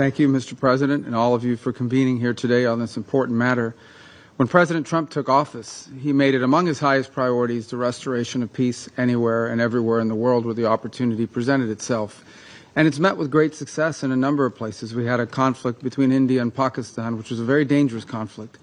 Thank you, Mr. President, and all of you for convening here today on this important matter. When President Trump took office, he made it among his highest priorities the restoration of peace anywhere and everywhere in the world where the opportunity presented itself. And it's met with great success in a number of places. We had a conflict between India and Pakistan, which was a very dangerous conflict,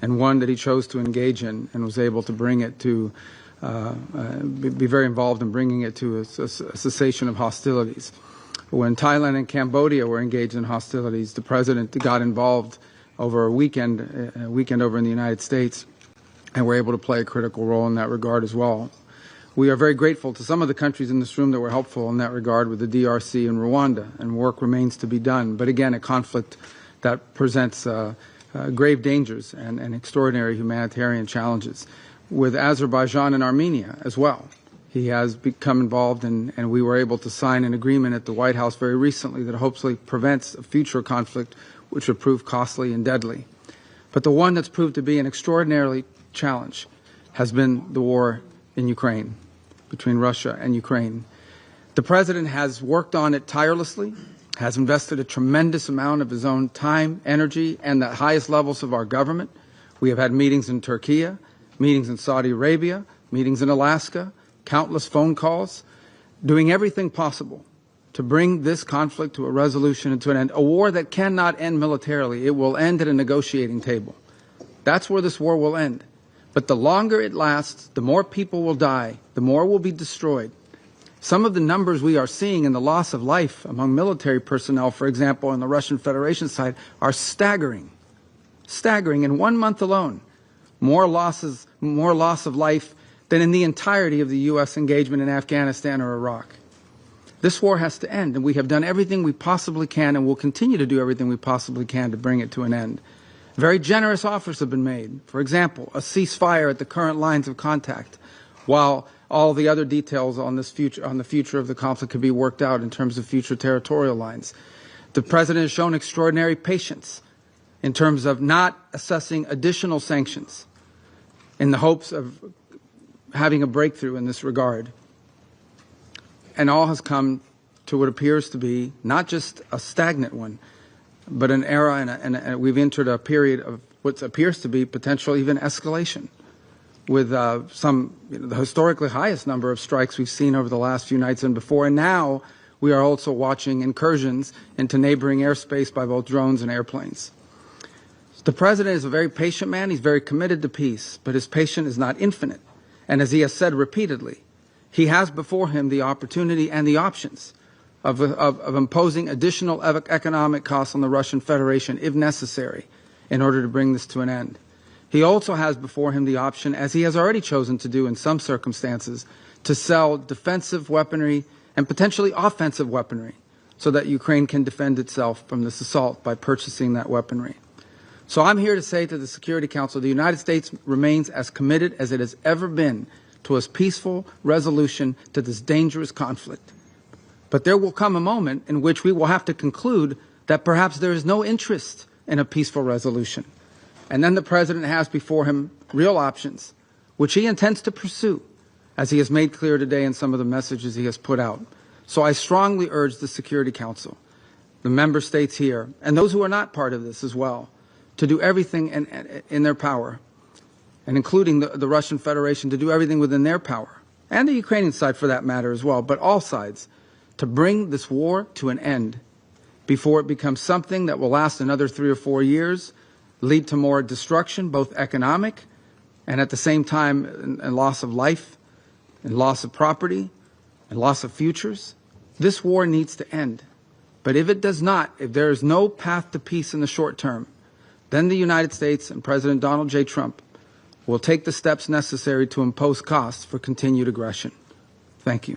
and one that he chose to engage in and was able to bring it to be very involved in bringing it to a cessation of hostilities. When Thailand and Cambodia were engaged in hostilities, the president got involved over a weekend over in the United States, and were able to play a critical role in that regard as well. We are very grateful to some of the countries in this room that were helpful in that regard with the DRC and Rwanda, and work remains to be done. But again, a conflict that presents grave dangers and extraordinary humanitarian challenges. With Azerbaijan and Armenia as well. He has become involved, and we were able to sign an agreement at the White House very recently that hopefully prevents a future conflict which would prove costly and deadly. But the one that's proved to be an extraordinary challenge has been the war in Ukraine, between Russia and Ukraine. The president has worked on it tirelessly, has invested a tremendous amount of his own time, energy, and the highest levels of our government. We have had meetings in Turkey, meetings in Saudi Arabia, meetings in Alaska, countless phone calls, doing everything possible to bring this conflict to a resolution and to an end. A war that cannot end militarily. It will end at a negotiating table. That's where this war will end. But the longer it lasts, the more people will die, the more will be destroyed. Some of the numbers we are seeing in the loss of life among military personnel, for example, on the Russian Federation side, are staggering. Staggering. In 1 month alone. More loss of life than in the entirety of the U.S. engagement in Afghanistan or Iraq. This war has to end, and we have done everything we possibly can and will continue to do everything we possibly can to bring it to an end. Very generous offers have been made. For example, a ceasefire at the current lines of contact, while all the other details on the future of the conflict could be worked out in terms of future territorial lines. The president has shown extraordinary patience in terms of not assessing additional sanctions in the hopes of having a breakthrough in this regard. And all has come to what appears to be not just a stagnant one, but an era, and we've entered a period of what appears to be potential even escalation, with the historically highest number of strikes we've seen over the last few nights and before. And now we are also watching incursions into neighboring airspace by both drones and airplanes. The president is a very patient man. He's very committed to peace, but his patience is not infinite. And as he has said repeatedly, he has before him the opportunity and the options of imposing additional economic costs on the Russian Federation if necessary in order to bring this to an end. He also has before him the option, as he has already chosen to do in some circumstances, to sell defensive weaponry and potentially offensive weaponry so that Ukraine can defend itself from this assault by purchasing that weaponry. So I'm here to say to the Security Council, the United States remains as committed as it has ever been to a peaceful resolution to this dangerous conflict. But there will come a moment in which we will have to conclude that perhaps there is no interest in a peaceful resolution. And then the president has before him real options, which he intends to pursue, as he has made clear today in some of the messages he has put out. So I strongly urge the Security Council, the member states here, and those who are not part of this as well, to do everything in their power, and including the Russian Federation, to do everything within their power, and the Ukrainian side for that matter as well, but all sides, to bring this war to an end before it becomes something that will last another 3 or 4 years, lead to more destruction, both economic and at the same time and loss of life and loss of property and loss of futures. This war needs to end. But if it does not, if there is no path to peace in the short term, then the United States and President Donald J. Trump will take the steps necessary to impose costs for continued aggression. Thank you.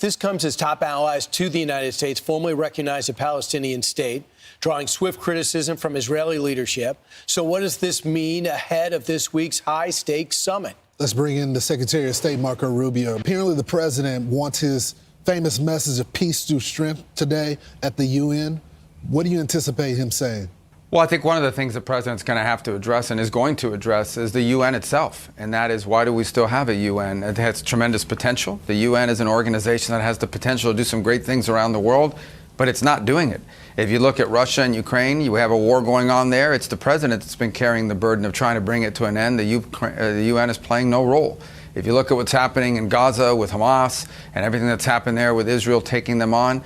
This comes as top allies to the United States formally recognize a Palestinian state, drawing swift criticism from Israeli leadership. So what does this mean ahead of this week's high-stakes summit? Let's bring in the Secretary of State, Marco Rubio. Apparently the president wants his famous message of peace through strength today at the UN. What do you anticipate him saying? Well, I think one of the things the president's going to have to address and is going to address is the UN itself. And that is, why do we still have a UN? It has tremendous potential. The UN is an organization that has the potential to do some great things around the world, but it's not doing it. If you look at Russia and Ukraine, you have a war going on there. It's the president that's been carrying the burden of trying to bring it to an end. The UN is playing no role. If you look at what's happening in Gaza with Hamas and everything that's happened there with Israel taking them on,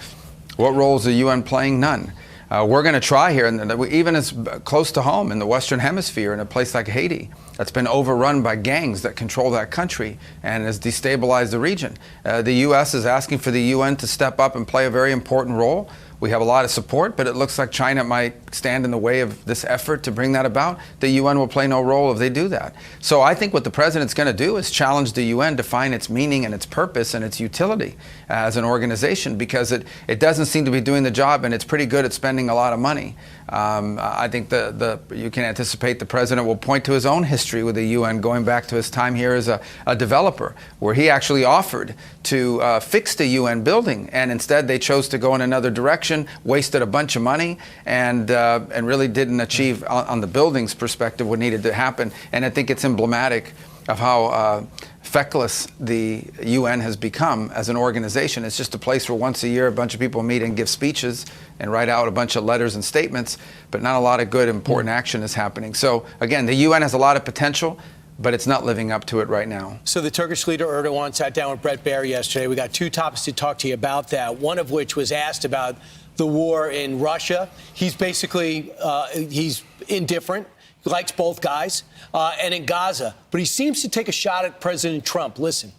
what role is the UN playing? None. We're going to try here, and even as close to home in the Western Hemisphere, in a place like Haiti, that's been overrun by gangs that control that country and has destabilized the region. The U.S. is asking for the UN to step up and play a very important role. We have a lot of support, but it looks like China might stand in the way of this effort to bring that about. The UN will play no role if they do that. So I think what the president's going to do is challenge the UN to find its meaning and its purpose and its utility as an organization, because it doesn't seem to be doing the job, and it's pretty good at spending a lot of money. I think you can anticipate the president will point to his own history with the UN, going back to his time here as a developer, where he actually offered to fix the UN building, and instead they chose to go in another direction, wasted a bunch of money, and really didn't achieve on the building's perspective what needed to happen. And I think it's emblematic of how feckless the UN has become as an organization. It's just a place where once a year a bunch of people meet and give speeches and write out a bunch of letters and statements, but not a lot of good, important action is happening. So again, the UN has a lot of potential, but it's not living up to it right now. So the Turkish leader Erdogan sat down with Brett Baer yesterday. We got two topics to talk to you about that, one of which was asked about the war in Russia. He's basically, he's indifferent. He likes both guys, and in Gaza. But he seems to take a shot at President Trump. Listen.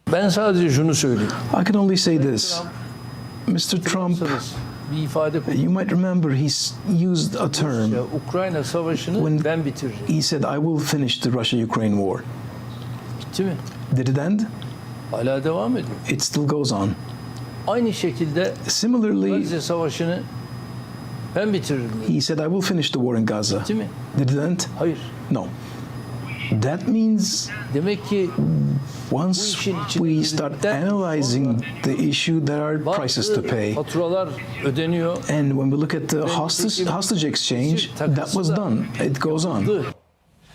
Ben sadece şunu söyleyeyim. I can only say this. Mr. Trump, Bir ifade you might remember he's used a term Ukrayna savaşını ben bitiririm. he said, I will finish the Russia-Ukraine war. Bitti mi? Did it end? Hala devam ediyor. It still goes on. Aynı şekilde Similarly, Gazze savaşını ben bitiririm. he said, I will finish the war in Gaza. Bitti mi? Did it end? Hayır. No. That means Demek ki once we start analyzing the issue, there are prices to pay. faturalar ödeniyor. And when we look at the hostage exchange, that was done. It goes on.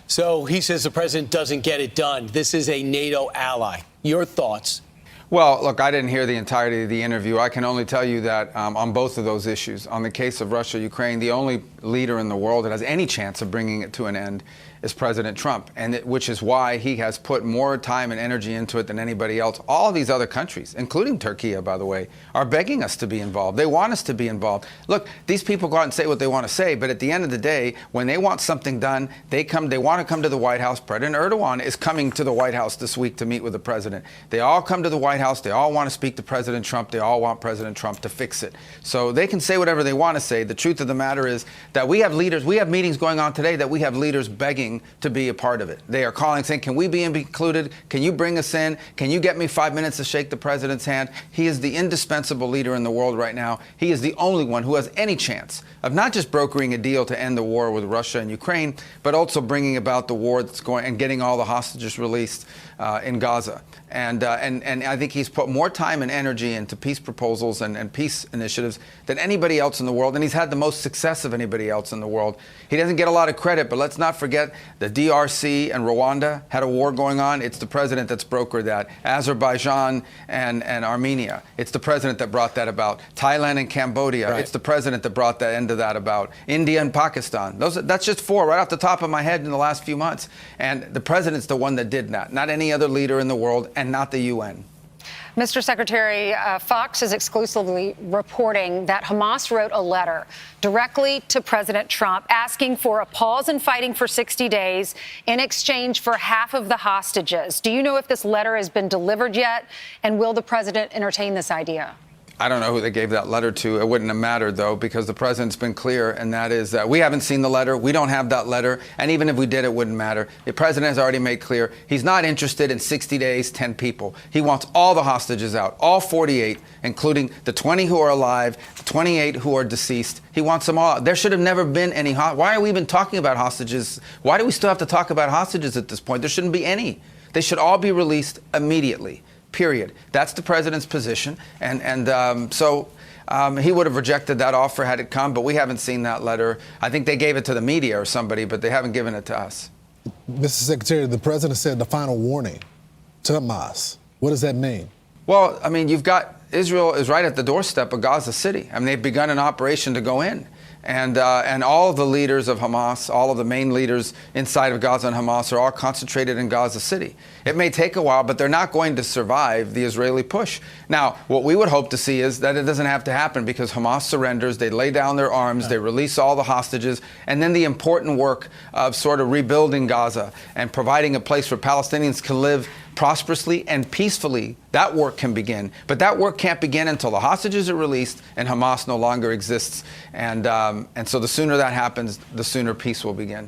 So he says the president doesn't get it done. This is a NATO ally. Your thoughts? Well, look, I didn't hear the entirety of the interview. I can only tell you that on both of those issues, on the case of Russia, Ukraine, the only leader in the world that has any chance of bringing it to an end is President Trump, which is why he has put more time and energy into it than anybody else. All these other countries, including Turkey, by the way, are begging us to be involved. They want us to be involved. Look, these people go out and say what they want to say, but at the end of the day, when they want something done, they want to come to the White House. President Erdogan is coming to the White House this week to meet with the president. They all come to the White House. They all want to speak to President Trump. They all want President Trump to fix it. So they can say whatever they want to say. The truth of the matter is that we have leaders, we have meetings going on today that we have leaders begging to be a part of it. They are calling, saying, can we be included? Can you bring us in? Can you get me 5 minutes to shake the president's hand? He is the indispensable leader in the world right now. He is the only one who has any chance of not just brokering a deal to end the war with Russia and Ukraine, but also bringing about the war that's going and getting all the hostages released in Gaza. And I think he's put more time and energy into peace proposals and peace initiatives than anybody else in the world. And he's had the most success of anybody else in the world. He doesn't get a lot of credit, but let's not forget the DRC and Rwanda had a war going on. It's the president that's brokered that. Azerbaijan and Armenia. It's the president that brought that about. Thailand and Cambodia. Right. It's the president that brought the end of that about. India and Pakistan. That's just four right off the top of my head in the last few months. And the president's the one that did that, not any other leader in the world, and not the UN. Mr. Secretary, Fox is exclusively reporting that Hamas wrote a letter directly to President Trump asking for a pause in fighting for 60 days in exchange for half of the hostages. Do you know if this letter has been delivered yet? And will the president entertain this idea? I don't know who they gave that letter to. It wouldn't have mattered, though, because the president's been clear, and that is that we haven't seen the letter. We don't have that letter. And even if we did, it wouldn't matter. The president has already made clear he's not interested in 60 days, 10 people. He wants all the hostages out, all 48, including the 20 who are alive, the 28 who are deceased. He wants them all out. There should have never been any. Why are we even talking about hostages? Why do we still have to talk about hostages at this point? There shouldn't be any. They should all be released immediately. Period. That's the president's position. So he would have rejected that offer had it come, but we haven't seen that letter. I think they gave it to the media or somebody, but they haven't given it to us. Mr. Secretary, the president said the final warning to Hamas. What does that mean? Well, I mean, you've got Israel is right at the doorstep of Gaza City. I mean, they've begun an operation to go in. And all of the leaders of Hamas, all of the main leaders inside of Gaza and Hamas are all concentrated in Gaza City. It may take a while, but they're not going to survive the Israeli push. Now, what we would hope to see is that it doesn't have to happen because Hamas surrenders, they lay down their arms, they release all the hostages, and then the important work of sort of rebuilding Gaza and providing a place where Palestinians can live prosperously and peacefully, that work can begin. But that work can't begin until the hostages are released and Hamas no longer exists. And so the sooner that happens, the sooner peace will begin.